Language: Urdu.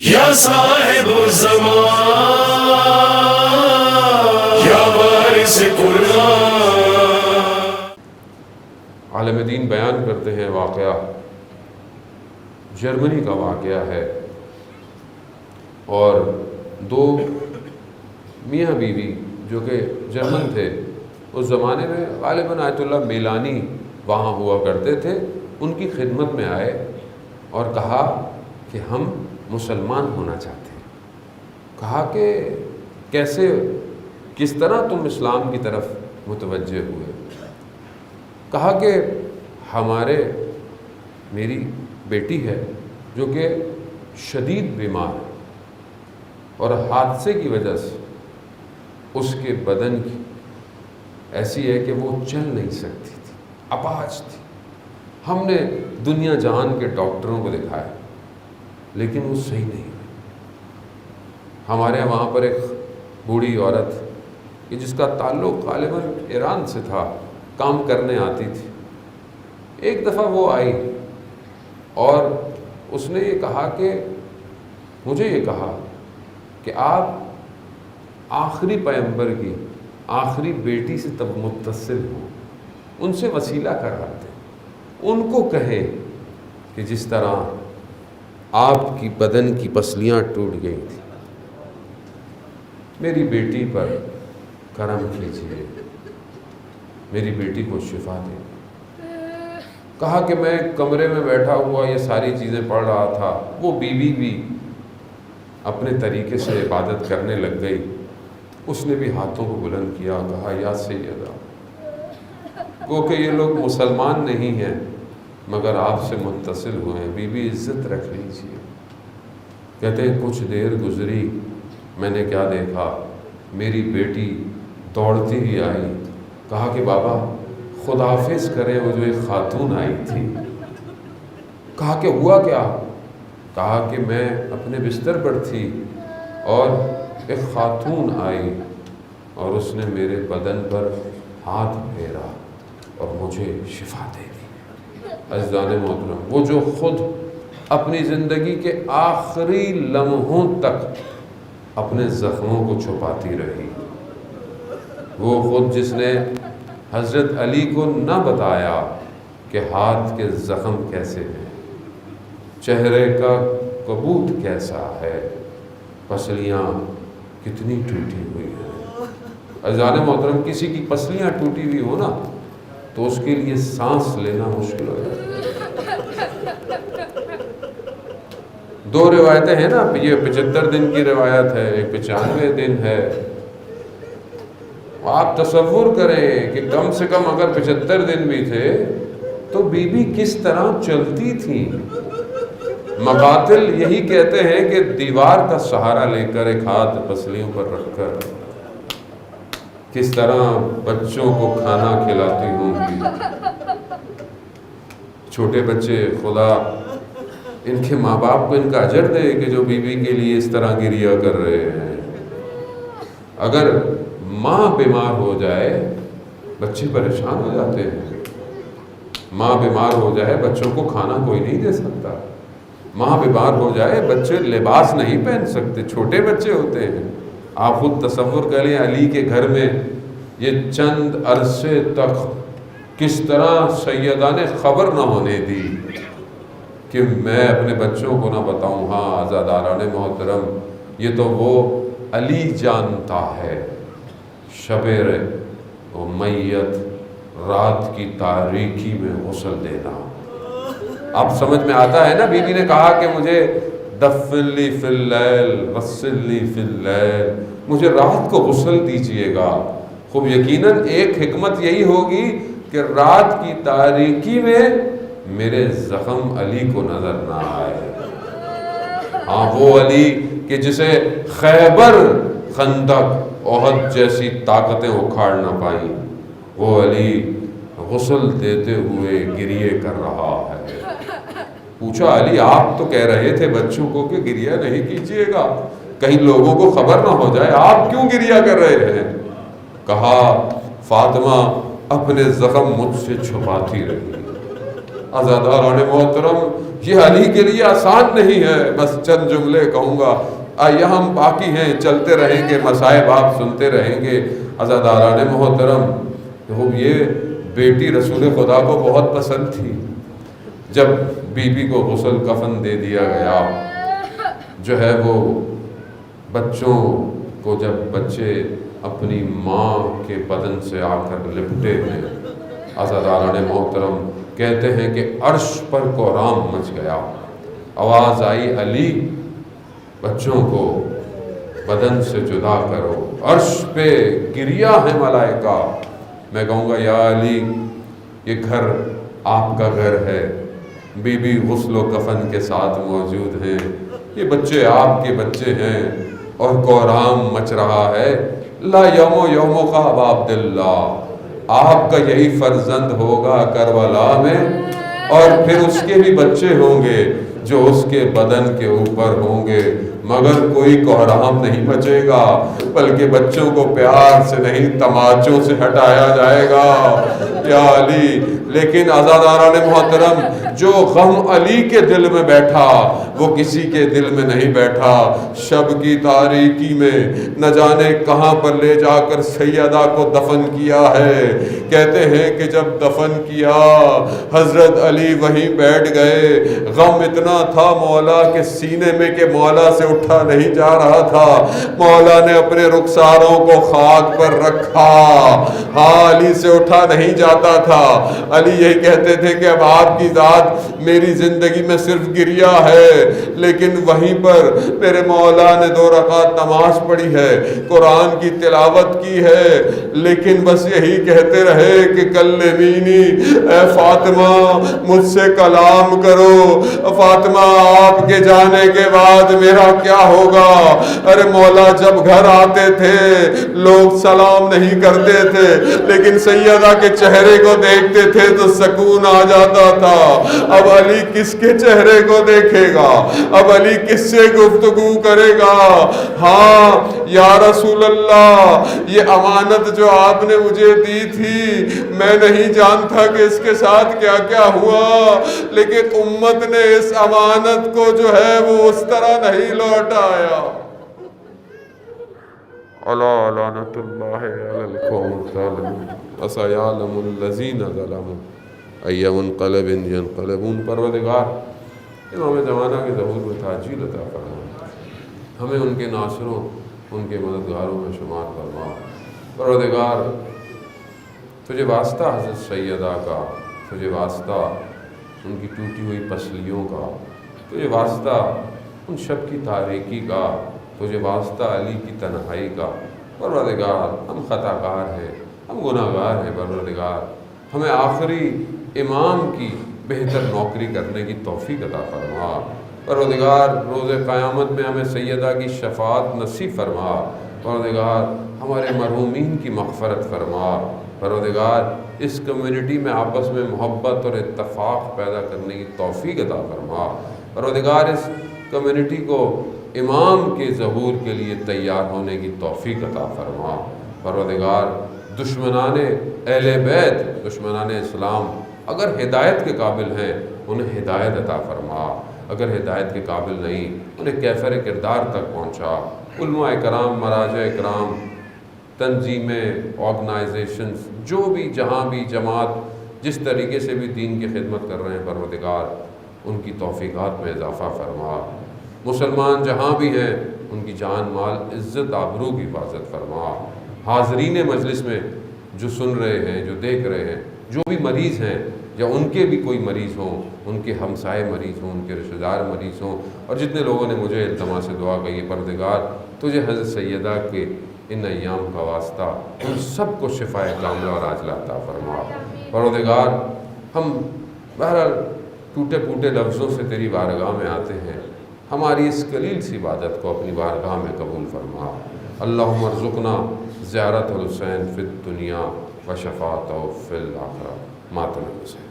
یا صاحب الزمان یا وارث قرآن۔ عالم دین بیان کرتے ہیں واقعہ جرمنی کا واقعہ ہے، اور دو میاں بیوی جو کہ جرمن تھے اس زمانے میں، غالباً آیت اللہ میلانی وہاں ہوا کرتے تھے، ان کی خدمت میں آئے اور کہا کہ ہم مسلمان ہونا چاہتے ہیں۔ کہا کہ کیسے، کس طرح تم اسلام کی طرف متوجہ ہوئے؟ کہا کہ میری بیٹی ہے جو کہ شدید بیمار ہے، اور حادثے کی وجہ سے اس کے بدن کی ایسی ہے کہ وہ چل نہیں سکتی تھی، اپاہج تھی۔ ہم نے دنیا جہان کے ڈاکٹروں کو دکھایا لیکن وہ صحیح نہیں ہوئی۔ ہمارے وہاں پر ایک بوڑھی عورت کہ جس کا تعلق غالباً ایران سے تھا، کام کرنے آتی تھی، ایک دفعہ وہ آئی اور اس نے یہ کہا کہ مجھے یہ کہا کہ آپ آخری پیغمبر کی آخری بیٹی سے تب متصل ہوں، ان سے وسیلہ کراتے، ان کو کہیں کہ جس طرح آپ کی بدن کی پسلیاں ٹوٹ گئی تھیں، میری بیٹی پر کرم کیجیے، میری بیٹی کو شفا دے۔ کہا کہ میں کمرے میں بیٹھا ہوا یہ ساری چیزیں پڑھ رہا تھا، وہ بیوی بھی اپنے طریقے سے عبادت کرنے لگ گئی۔ اس نے بھی ہاتھوں کو بلند کیا، کہا یا سیدہ، گو کہ یہ لوگ مسلمان نہیں ہیں مگر آپ سے متصل ہوئے ہیں، بی بی عزت رکھ لیجیے۔ کہتے ہیں کچھ دیر گزری، میں نے کیا دیکھا، میری بیٹی دوڑتی ہی آئی، کہا کہ بابا خدا حافظ کریں، وہ جو ایک خاتون آئی تھی۔ کہا کہ ہوا کیا؟ کہا کہ میں اپنے بستر پر تھی اور ایک خاتون آئی اور اس نے میرے بدن پر ہاتھ پھیرا اور مجھے شفا دے دی۔ عزیزان محترم، وہ جو خود اپنی زندگی کے آخری لمحوں تک اپنے زخموں کو چھپاتی رہی، وہ خود جس نے حضرت علی کو نہ بتایا کہ ہاتھ کے زخم کیسے ہیں، چہرے کا کبوت کیسا ہے، پسلیاں کتنی ٹوٹی ہوئی ہیں۔ عزیزان محترم، کسی کی پسلیاں ٹوٹی ہوئی ہو نا تو اس کے لیے سانس لینا مشکل ہو جاتا ہے۔ دو روایتیں ہیں نا، یہ 75 دن کی روایت ہے، ایک 95 دن ہے۔ آپ تصور کریں کہ کم سے کم اگر 75 دن بھی تھے تو بی بی کس طرح چلتی تھیں۔ مقاتل یہی کہتے ہیں کہ دیوار کا سہارا لے کر ایک ہاتھ پسلیوں پر رکھ کر کس طرح بچوں کو کھانا کھلاتی ہوں گی۔ چھوٹے بچے، خدا ان کے ماں باپ کو ان کا اجر دے کہ جو بیوی کے لیے اس طرح گریہ کر رہے ہیں۔ اگر ماں بیمار ہو جائے بچے پریشان ہو جاتے ہیں، ماں بیمار ہو جائے بچوں کو کھانا کوئی نہیں دے سکتا، ماں بیمار ہو جائے بچے لباس نہیں پہن سکتے، چھوٹے بچے ہوتے ہیں۔ آپ خود تصور کریں علی کے گھر میں یہ چند عرصے تک کس طرح سیدہ نے خبر نہ ہونے دی کہ میں اپنے بچوں کو نہ بتاؤں۔ ہاں عزاداران محترم، یہ تو وہ علی جانتا ہے، شب میت رات کی تاریکی میں غسل دینا۔ آپ سمجھ میں آتا ہے نا، بی بی نے کہا کہ مجھے دفن لی فی اللیل غسل لی فی اللیل، مجھے رات کو غسل دیجئے گا۔ خوب یقیناً ایک حکمت یہی ہوگی کہ رات کی تاریکی میں میرے زخم علی کو نظر نہ آئے۔ ہاں وہ علی کہ جسے خیبر، خندق، احد جیسی طاقتیں اکھاڑ نہ پائیں، وہ علی غسل دیتے ہوئے گریہ کر رہا ہے۔ پوچھا علی آپ تو کہہ رہے تھے بچوں کو کہ گریہ نہیں کیجیے گا، کہیں لوگوں کو خبر نہ ہو جائے، آپ کیوں گریہ کر رہے ہیں؟ کہا فاطمہ اپنے زخم مجھ سے چھپاتی رہی، عزاداران محترم یہ علی کے لیے آسان نہیں ہے. بس چند جملے کہوں گا، ایام باقی ہیں، چلتے رہیں گے، مصائب آپ سنتے رہیں گے. عزاداران محترم، یہ بیٹی رسول خدا کو بہت پسند تھی. جب بی کو غسل کفن دے دیا گیا، جو ہے وہ بچوں کو، جب بچے اپنی ماں کے بدن سے آ کر لپٹے ہیں، عزاداران محترم کہتے ہیں کہ عرش پر کوہرام مچ گیا. آواز آئی، علی بچوں کو بدن سے جدا کرو. عرش پہ گریا ہے ملائکہ. میں کہوں گا یا علی، یہ گھر آپ کا گھر ہے، بی غسل و کفن کے ساتھ موجود ہیں، یہ بچے آپ کے بچے ہیں اور کوہرام مچ رہا ہے. لا یوم کا ابا عبداللہ، آپ کا یہی فرزند ہوگا کربلا میں، اور پھر اس کے بھی بچے ہوں گے جو اس کے بدن کے اوپر ہوں گے، مگر کوئی کوہرام نہیں بچے گا، بلکہ بچوں کو پیار سے نہیں تماچوں سے ہٹایا جائے گا. یا علی، لیکن عزاداران محترم، جو غم علی کے دل میں بیٹھا وہ کسی کے دل میں نہیں بیٹھا. شب کی تاریکی میں نہ جانے کہاں پر لے جا کر سیدہ کو دفن کیا ہے. کہتے ہیں کہ جب دفن کیا حضرت علی وہیں بیٹھ گئے. غم اتنا تھا مولا کے سینے میں کہ مولا سے اٹھا نہیں جا رہا تھا. مولا نے اپنے رخساروں کو خاک پر رکھا، ہاں علی سے اٹھا نہیں جاتا تھا. علی یہی کہتے تھے کہ اب آپ کی ذات میری زندگی میں صرف گریا ہے، لیکن وہیں پر میرے مولا نے 2 رکعت نماز پڑھی ہے، قرآن کی تلاوت کی ہے، لیکن بس یہی کہتے رہے کہ کلمینی، اے فاطمہ مجھ سے کلام کرو، فاطمہ آپ کے جانے کے بعد میرا کیا ہوگا. ارے مولا جب گھر آتے تھے لوگ سلام نہیں کرتے تھے، لیکن سیدہ کے چہرے کو دیکھتے تھے تو سکون آ جاتا تھا. اب علی کس کے چہرے کو دیکھے گا؟ اب علی کس سے گفتگو کرے گا؟ ہاں یا رسول اللہ، یہ امانت جو آپ نے مجھے دی تھی میں نہیں جانتا کہ اس کے ساتھ کیا کیا ہوا، لیکن امت نے اس امانت کو جو ہے وہ اس طرح نہیں لوٹایا. الا لعنت اللہ علی القوم الظالمین وسیعلم الذین ظلموا ای منقلب ینقلبون. پروردگار امام زمانہ کے ظہور میں تعجیل عطا فرما، ہمیں ان کے ناصروں، ان کے مددگاروں میں شمار فرما. پروردگار تجھے واسطہ حضرت سیدہ کا، تجھے واسطہ ان کی ٹوٹی ہوئی پسلیوں کا، تجھے واسطہ ان شب کی تاریکی کا، تجھے واسطہ علی کی تنہائی کا. پروردگار ہم خطا کار ہیں، ہم گناہ گار ہیں. پروردگار ہمیں آخری امام کی بہتر نوکری کرنے کی توفیق عطا فرما. پروردگار روز قیامت میں ہمیں سیدہ کی شفاعت نصیب فرما. پروردگار ہمارے مرحومین کی مغفرت فرما. پروردگار اس کمیونٹی میں آپس میں محبت اور اتفاق پیدا کرنے کی توفیق عطا فرما. پروردگار اس کمیونٹی کو امام کے ظہور کے لیے تیار ہونے کی توفیق عطا فرما. پروردگار دشمنان اہل بیت، دشمنان اسلام اگر ہدایت کے قابل ہیں انہیں ہدایت عطا فرما، اگر ہدایت کے قابل نہیں انہیں کیفر کردار تک پہنچا. علماء کرام، مراجع کرام، تنظیمیں، آرگنائزیشنز، جو بھی جہاں بھی جماعت جس طریقے سے بھی دین کی خدمت کر رہے ہیں، پروردگار ان کی توفیقات میں اضافہ فرما. مسلمان جہاں بھی ہیں ان کی جان مال عزت آبرو کی حفاظت فرما. حاضرین مجلس میں جو سن رہے ہیں، جو دیکھ رہے ہیں، جو بھی مریض ہیں یا ان کے بھی کوئی مریض ہوں، ان کے ہمسائے مریض ہوں، ان کے رشتہ دار مریض ہوں، اور جتنے لوگوں نے مجھے التماس سے دعا کہی ہے، پروردگار تجھے حضرت سیدہ کے ان ایام کا واسطہ ان سب کو شفائے کاملہ اور عاجلہ عطا فرما. پروردگار ہم بہرحال ٹوٹے پھوٹے لفظوں سے تیری بارگاہ میں آتے ہیں، ہماری اس قلیل سی عبادت کو اپنی بارگاہ میں قبول فرما. اللہم ارزقنا زیارت الحسین فی الدنیا و شفاعتہ فی الآخرہ. ماتم حسین.